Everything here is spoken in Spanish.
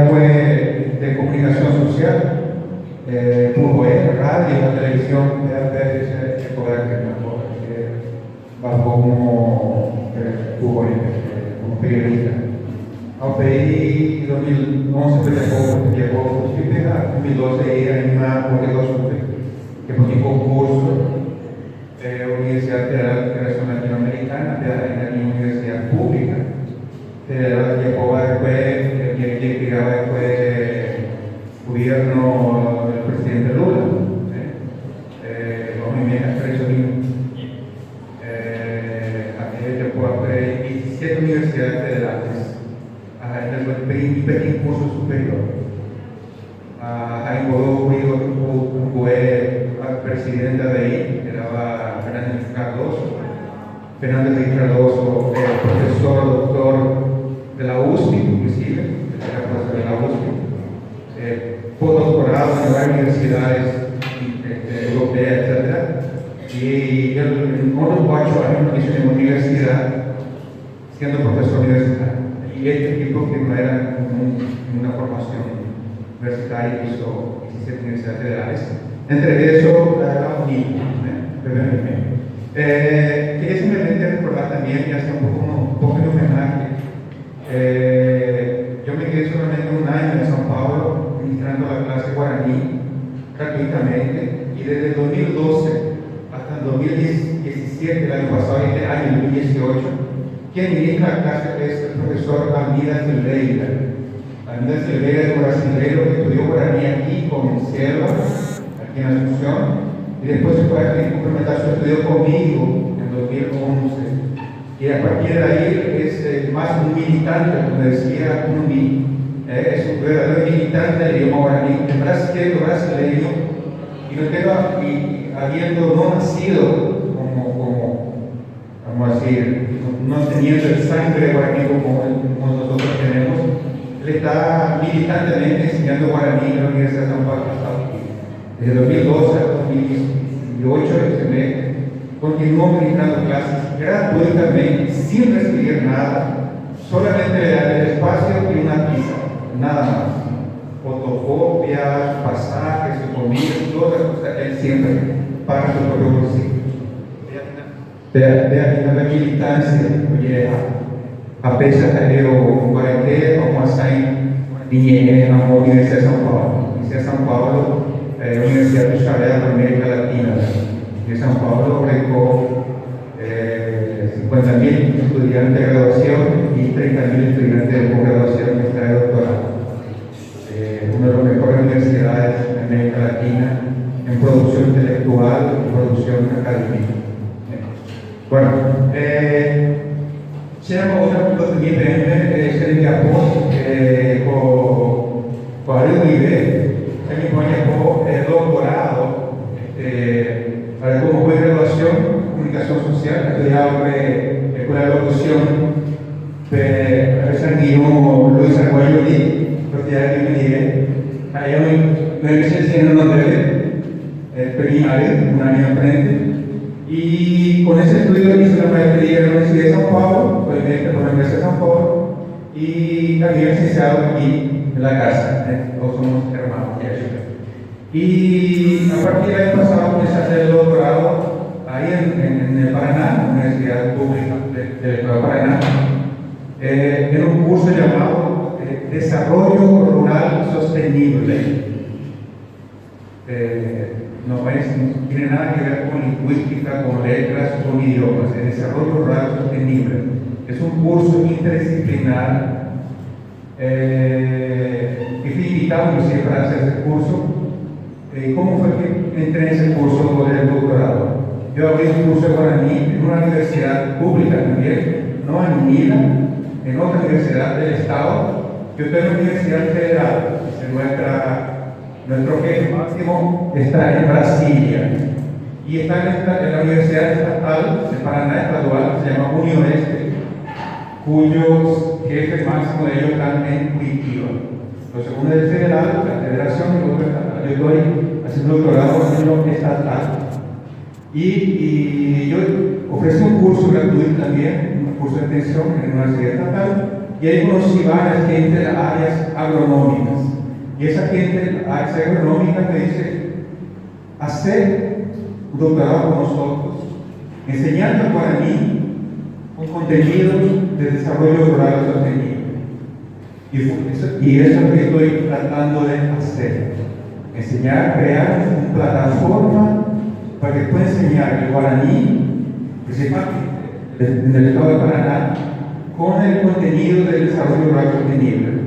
fue de comunicación social, radio, televisión, bajo como periodista. Ao PI 2011 llegó a 2012 era en una corredor que fue un concurso Universidad Federal de Integración Latinoamericana, de la Universidad Pública. Llegó después, gobierno del presidente Lula. Los movimientos después 17 universidades federales. Em curso superior. Aí fue la presidenta de ahí, era Fernanda Henrique Cardoso, profesor, doctor de la USP, inclusive, era profesor de la USP, postdoctorado en varias universidades europeas, etc. Y en unos 8 años hizo en la universidad, siendo profesor universitario. Y este tipo que no era una formación universitaria, hizo 17 universidades federales. Entre eso, la UNI, quería simplemente recordar también, y hacer un poco de homenaje. Yo me quedé solamente un año en São Paulo, ministrando la clase guaraní gratuitamente, y desde el 2012 hasta el 2017, el año pasado, este año 2018, quien ministra la clase es el profesor Almida Silveira. Almida Silveira es un brasileño que estudió guaraní aquí con Cielo, aquí en Asunción, y después se fue a complementar su estudio conmigo en 2011. Y a partir de ahí es más un militante, como decía Cumbi, es un verdadero militante del idioma guaraní, brasileño, y habiendo no nacido vamos a decir, no teniendo el sangre guaraní como nosotros tenemos, él está militantemente enseñando guaraní en la Universidad de São Paulo. Desde 2012 a 2018, continuó ministrando clases gratuitamente, sin recibir nada, solamente le dan el espacio y una pizza, nada más. Fotocopias, pasajes, comida, todas las cosas, él siempre paga su propio bolsillo. Da militância, a pesar de eu guarantei como assim, na Universidade de São Paulo. Universidade de São Paulo é a Universidade do Xavier da América Latina. De São Paulo albergó 50.000 estudiantes de graduación y 30.000 estudiantes de posgraduación, maestría y doctorado. Una de las mejores universidades de América Latina en producción intelectual y producción académica. Bueno, c'erano una cosa di essere in Giappone con Ariel Nive, que mi compañero doctorado como fue graduación, comunicación social, estudiaba con la locución de San Guillermo Luis Arguello y propiedad de Nive. Allá me empecé en el primario, un año frente. Y con ese estudio hice la maestría en la Universidad de São Paulo, soy médico por la Universidad de São Paulo, y también licenciado aquí en la casa, todos somos hermanos. Y a partir del año pasado comencé a hacer el doctorado ahí en el Paraná, la Universidad Pública del Estado de Paraná, en un curso llamado Desarrollo Rural Sostenible. No tiene nada que ver con lingüística, con letras, con idiomas. El desarrollo rural sostenible es un curso interdisciplinar que fui invitado inclusive para hacer ese curso. ¿Cómo fue que entré en ese curso del doctorado? Yo abrí un curso de guaraní en una universidad pública también, no en Unida, en otra universidad del Estado. Yo estoy en la Universidad Federal, que se encuentra. Nuestro jefe máximo está en Brasilia y está en la Universidad Estatal de Paraná Estadual, se llama UniOeste, cuyos jefes máximos de ellos están en Curitiba. Entonces, uno es federal, la federación, y otro estatal. Yo estoy haciendo doctorado en lo estatal. Y yo ofrezco un curso gratuito también, un curso de extensión en la Universidad Estatal, y ahí conocí varias gente de las áreas agronómicas. Y esa gente de las áreas agronómicas me dice, hacer un doctorado con nosotros, enseñando al guaraní un contenido de desarrollo rural sostenible. Y eso es lo que estoy tratando de hacer. Enseñar, crear una plataforma para que pueda enseñar el guaraní, principalmente en el estado de Paraná, con el contenido del desarrollo rural sostenible.